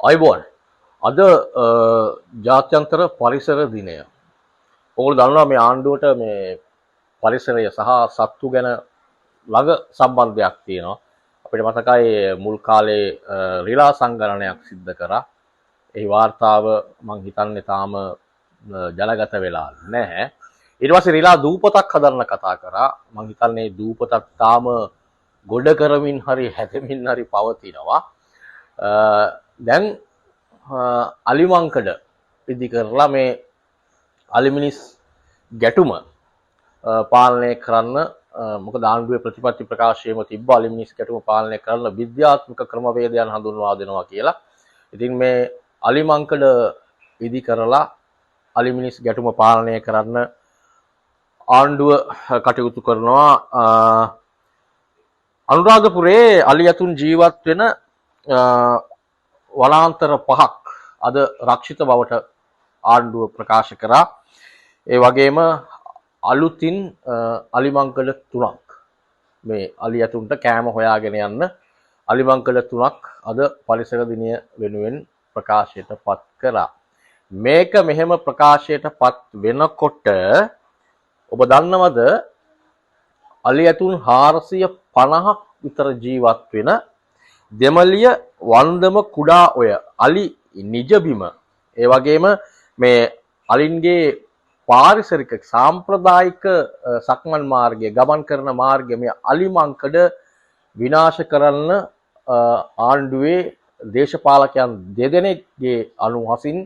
අයිබෝන් අද ජාත්‍යන්තර පරිසර දිනය. ඔගොල්ලෝ දන්නවා මේ ආණ්ඩුවට මේ පරිසරය සහ සත්තු ගැන ළඟ සම්බන්ධයක් තියෙනවා. අපිට මතකයි මුල් කාලේ රිලා සංගණනයක් සිද්ධ කරා. ඒ වාර්තාව මං හිතන්නේ තාම ජනගත වෙලා නැහැ. ඊට පස්සේ රිලා දූපතක් හදන්න කතා කරා. මං හිතන්නේ දූපතක් තාම ගොඩ කරමින් හරි හැදෙමින් හරි පවතිනවා. දැන් අලිමංකඩ ඉදි කරලා මේ අලිමිනිස් ගැටුම පාලනය කරන්න මොකද ආණ්ඩුවේ ප්‍රතිපත්ති ප්‍රකාශයේම තිබ්බ අලිමිනිස් ගැටුම පාලනය කරන්න විද්‍යාත්මක ක්‍රමවේදයන් හඳුන්වා දෙනවා කියලා. ඉතින් මේ අලිමංකඩ ඉදි කරලා අලිමිනිස් ගැටුම පාලනය කරන්න ආණ්ඩුව කටයුතු කරනවා. අනුරාධපුරයේ අලි ඇතුන් ජීවත් වෙන වනාන්තර 5ක් අද රක්ෂිත බවට ආණ්ඩුව ප්‍රකාශ කරා. ඒ වගේම අලුතින් අලිමංකඩ 3ක් මේ අලි ඇතුන්ට කෑම හොයාගෙන යන්න අලිමංකඩ 3ක් අද පරිසර දිනය වෙනුවෙන් ප්‍රකාශයට පත් කරා. මේක මෙහෙම ප්‍රකාශයට පත් වෙනකොට ඔබ දන්නවද අලි ඇතුන් 450ක් විතර ජීවත් වෙන දෙමළිය වන්දම කුඩා ඔය අලි නිජබිම ඒ වගේම මේ අලින්ගේ පාරිසරික සාම්ප්‍රදායික සක්මන් මාර්ගය ගමන් කරන මාර්ගය මේ අලිමංකඩ විනාශ කරන්න ආණ්ඩුවේ දේශපාලකයන් දෙදෙනෙක්ගේ අනුහසින්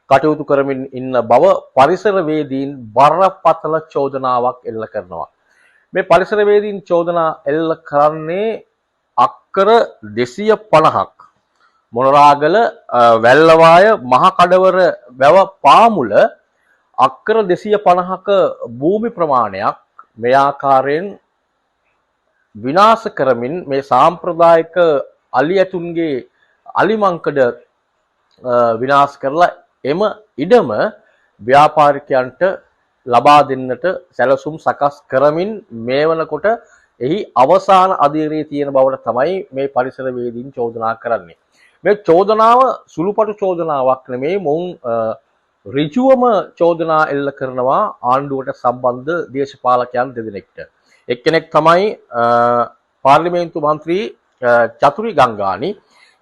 කටයුතු කරමින් ඉන්න බව පරිසරවේදීන් බරපතල චෝදනාවක් එල්ල කරනවා. මේ පරිසරවේදීන් චෝදනා එල්ල කරන්නේ අක්කර 250ක් මොනරාගල වැල්ලවාය මහකඩවර වැව පාමුල අක්කර 250ක භූමි ප්‍රමාණයක් මේ ආකාරයෙන් විනාශ කරමින් මේ සාම්ප්‍රදායික අලි ඇතුන්ගේ අලිමංකඩ විනාශ කරලා එම ඉඩම ව්‍යාපාරිකයන්ට ලබා දෙන්නට සැලසුම් සකස් කරමින් මේ වනකොට එහි අවසාන අධීරයේ තියෙන බවට තමයි මේ පරිසරවේදීන් චෝදනා කරන්නේ. මේ චෝදනාව සුළුපටු චෝදනාවක් නෙමෙයි. මොවුන් ඍජුවම චෝදනා එල්ල කරනවා ආණ්ඩුවට සම්බන්ධ දේශපාලකයන් දෙදෙනෙක්ට. එක්කෙනෙක් තමයි පාර්ලිමේන්තු මන්ත්‍රී චතුරි ගංගානි,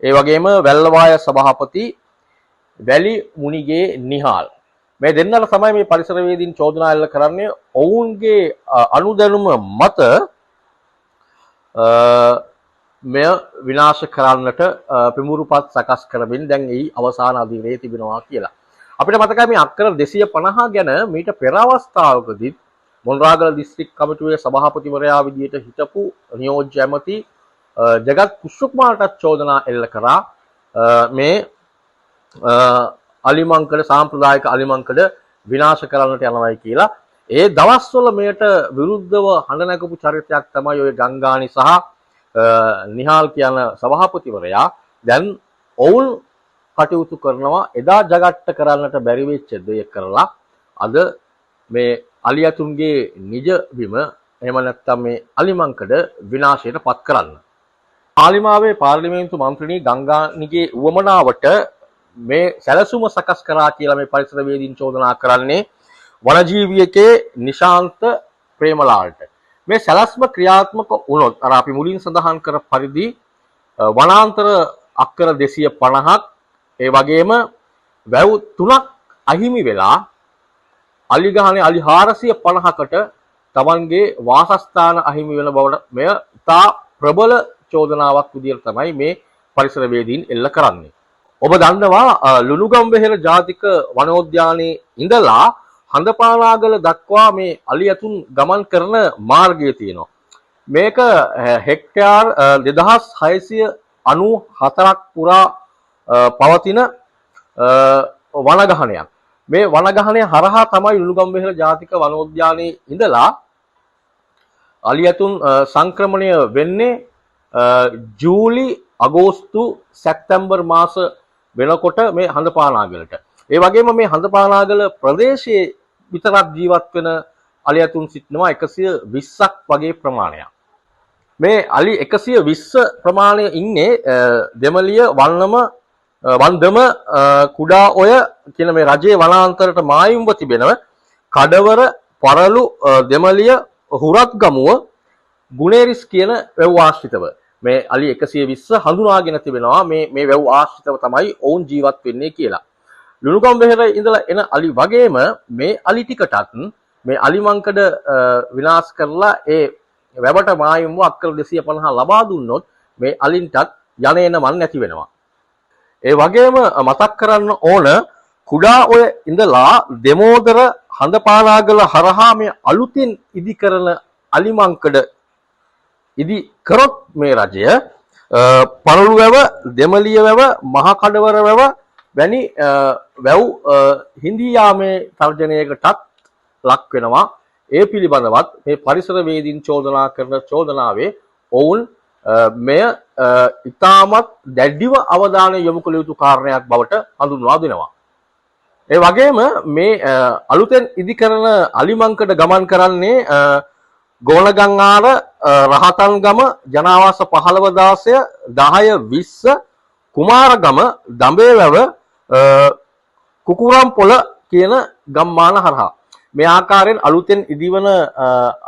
ඒ වගේම වැල්ලවාය සභාපති වැලි මුනිගේ නිහාල්. මේ දෙන්නට තමයි මේ පරිසරවේදීන් චෝදනා එල්ල කරන්නේ. ඔවුන්ගේ අනුදැනුම මත මෙය විනාශ කරන්නට පිමුරුපත් සකස් කරමින් දැන් එහි අවසාන අධීරයේ තිබෙනවා කියලා. අපිට මතකයි මේ අක්කර 250 ගැන මීට පෙර අවස්ථාවකදී මොණරාගල දිස්ත්‍රික් කමිටුවේ සභාපතිවරයා විදියට හිටපු නියෝජ්‍ය ඇමති ජගත් කුෂ්කුමාරටත් චෝදනා එල්ල කරා මේ අලිමංකඩ සාම්ප්‍රදායික අලිමංකඩ විනාශ කරන්නට යනවායි කියලා. ඒ දවස්වල මෙයට විරුද්ධව හඬ නැගපු චරිතයක් තමයි ඔය ගංගානි සහ නිහාල් කියන සභාපතිවරයා. දැන් ඔවුන් කටයුතු කරනවා එදා ජගට්ට කරන්නට බැරි වෙච්ච දේ කරලා අද මේ අලි ඇතුන්ගේ නිජ බිම එහෙම නැත්නම් මේ අලිමංකඩ විනාශයට පත් කරන්න. පාර්ලිමාවේ පාර්ලිමේන්තු මන්ත්‍රිණී ගංගානිගේ උවමනාවට මේ සැලසුම සකස් කරා කියලා මේ පරිසරවේදීන් චෝදනා කරන්නේ වනජීවියකේ නිශාන්ත ප්‍රේමලාල්ට. මේ සැලැස්ම ක්‍රියාත්මක වුණොත් අර අපි මුලින් සඳහන් කර පරිදි වනාන්තර අක්කර 250ක් ඒ වගේම වැව් 3ක් අහිමි වෙලා අලි ගහනේ අලි 450කට තමන්ගේ වාසස්ථාන අහිමි වෙන බවට මෙය ඉතා ප්‍රබල චෝදනාවක් විදිහට තමයි මේ පරිසරවේදීන් එල්ල කරන්නේ. ඔබ දන්නවා ලුණුගම්වෙහෙර ජාතික වනෝද්‍යානයේ ඉඳලා හඳපානාගල දක්වා මේ අලි ඇතුන් ගමන් කරන මාර්ගය තියෙනවා. මේක හෙක්ටයාර් 2694ක් පුරා පවතින වනගහනයක්. මේ වනගහනය හරහා තමයි ලුණුගම්වෙහෙර ජාතික වනෝද්‍යානයේ ඉඳලා අලි ඇතුන් සංක්‍රමණය වෙන්නේ ජූලි අගෝස්තු සැප්තැම්බර් මාස වෙනකොට මේ හඳපානාගලට. ඒ වගේම මේ හඳපානාගල ප්‍රදේශයේ විතරක් ජීවත් වෙන අලි ඇතුන් සිටිනවා 120ක් වගේ ප්‍රමාණයක්. මේ අලි 120 ප්‍රමාණය ඉන්නේ දෙමළිය වන්නම වන්දම කුඩා ඔය කියන මේ රජයේ වනාන්තරයට මායිම්ව තිබෙනව කඩවර පරලු දෙමළිය හුරත්ගමුව ගුණේරිස් කියන වැව් ආශ්‍රිතව මේ අලි 120 හඳුනාගෙන තිබෙනවා මේ වැව් ආශ්‍රිතව තමයි ඔවුන් ජීවත් වෙන්නේ කියලා. ලුණුගම් වෙහෙර ඉඳලා එන අලි වගේම මේ අලි ටිකටත් මේ අලිමංකඩ විනාශ කරලා ඒ වැවට මායිම්ව අක්කර 250 ලබා දුන්නොත් මේ අලින්ටත් යන එන මන් නැති වෙනවා. ඒ වගේම මතක් කරන්න ඕන කුඩා ඔය ඉඳලා දෙමෝදර හඳපානාගල හරහා මේ අලුතින් ඉදි කරන අලිමංකඩ ඉදි කරොත් මේ රජය පරළු වැව දෙමළිය වැව මහා කඩවර වැව වැනි වැව් හිඳී යාමේ තර්ජනයකටත් ලක් වෙනවා. ඒ පිළිබඳවත් මේ පරිසර වේදීන් චෝදනා කරන චෝදනාවේ ඔවුන් මෙය ඉතාමත් දැඩිව අවධානය යොමු කළ යුතු කාරණයක් බවට හඳුන්වා දෙනවා. ඒ වගේම මේ අලුතෙන් ඉදි කරන අලිමංකඩ ගමන් කරන්නේ ගෝණගංආර රහතන්ගම ජනාවාස 15 10 20 කුමාරගම දඹේවැව කුකුරම්පොළ කියන ගම්මාන හරහා මේ ආකාරයෙන් අලුතෙන් ඉදිවන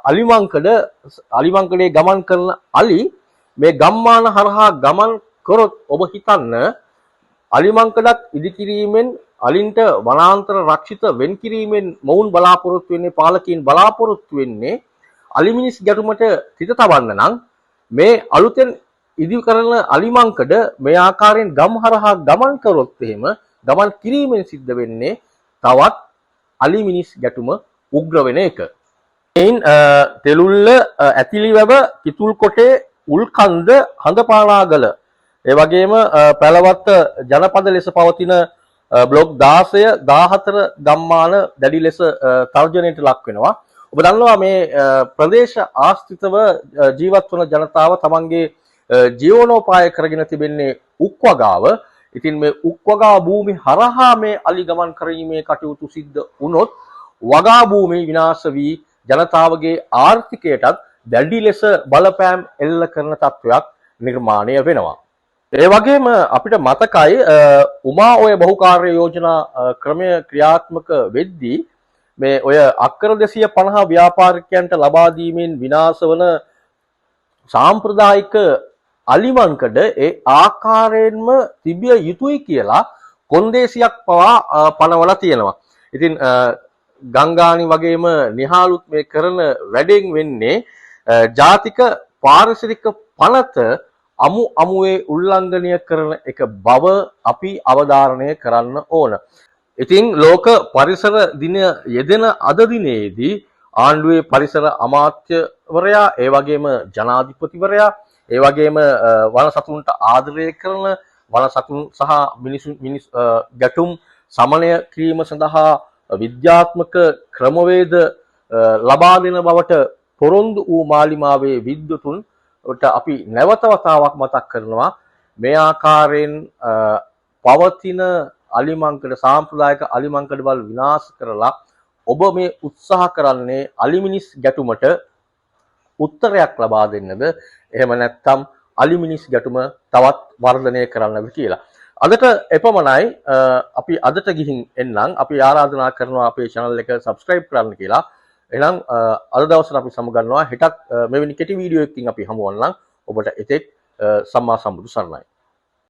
අලිමංකඩේ ගමන් කරන අලි මේ ගම්මාන හරහා ගමන් කරොත් ඔබ හිතන්න අලිමංකඩක් ඉදි කිරීමෙන් අලින්ට වනාන්තර රක්ෂිත වෙන් කිරීමෙන් මොවුන් බලාපොරොත්තු වෙන්නේ පාලකීන් බලාපොරොත්තු වෙන්නේ අලිමිනිස් ගැටුමට තිත තබන්න නම් මේ අලුතෙන් ඉදි කරන අලිමංකඩ මේ ආකාරයෙන් ගම් හරහා ගමන් කරොත් එහෙම ගමන් කිරීමෙන් සිද්ධ වෙන්නේ තවත් අලිමිනිස් ගැටුම උග්‍ර වෙන එක. එයින් තෙලුල්ල ඇතිලිවැව කිතුල්කොටේ උල්කන්ද හඳපානාගල ඒ වගේම පැලවත්ත ජනපද ලෙස පවතින බ්ලොක් 16 14 ගම්මාන දැඩි ලෙස තර්ජනයට ලක් වෙනවා. ඔබ දන්නවා මේ ප්‍රදේශ ආශ්‍රිතව ජීවත් වන ජනතාව තමන්ගේ ජීවනෝපාය කරගෙන තිබෙන්නේ උක්වගාව. ඉතින් මේ උක්වගා භූමි හරහා මේ අලි ගමන් කිරීමේ කටයුතු සිද්ධ වුණොත් වගා භූමි විනාශ වී ජනතාවගේ ආර්ථිකයටත් දැඩි ලෙස බලපෑම් එල්ල කරන තත්වයක් නිර්මාණය වෙනවා. ඒ වගේම අපිට මතකයි උමා ඔය බහුකාර්ය යෝජනා ක්‍රමය ක්‍රියාත්මක වෙද්දී මේ ඔය අක්කර 250 ව්‍යාපාරිකයන්ට ලබා දීමෙන් විනාශ වන සාම්ප්‍රදායික අලිමංකඩ ඒ ආකාරයෙන්ම තිබිය යුතුයි කියලා කොන්දේසියක් පවා පනවලා තියෙනවා. ඉතින් ගංගානි වගේම නිහාලුත් මේ කරන වැඩෙන් වෙන්නේ ජාතික පාරිසරික පනත අමුවේ උල්ලංඝනය කරන එක බව අපි අවධාරණය කරන්න ඕන. ඉතින් ලෝක පරිසර දින යෙදෙන අද දිනේදී ආණ්ඩුවේ පරිසර අමාත්‍යවරයා ඒ වගේම ජනාධිපතිවරයා ඒ වගේම වන සතුන්ට ආදරය කරන වන සතුන් සහ මිනිස් ගැටුම් සමනය කිරීම සඳහා විද්‍යාත්මක ක්‍රමවේද ලබා දෙන බවට පොරොන්දු වූ මාලිමාවේ විද්වතුන්ට අපි නැවත වතාවක් මතක් කරනවා මේ ආකාරයෙන් පවතින අලිමංකඩ සාම්ප්‍රදායික අලිමංකඩවල විනාශ කරලා ඔබ මේ උත්සාහ කරන්නේ අලිමිනිස් ගැටුමට උත්තරයක් ලබා දෙන්නද එහෙම නැත්නම් අලිමිනිස් ගැටුම තවත් වර්ධනය කරන්නද කියලා. අදට එපමණයි අපි අදට ගිහින් එන්නම්. අපි ආරාධනා කරනවා අපේ channel එක subscribe කරන්න කියලා. එහෙනම් අද දවසට අපි සමුගන්නවා. හෙටත් මෙවැනි කෙටි වීඩියෝ එකකින් අපි හමු වන්නම්. ඔබට එතෙක් සම්මා සම්බුදු සරණයි.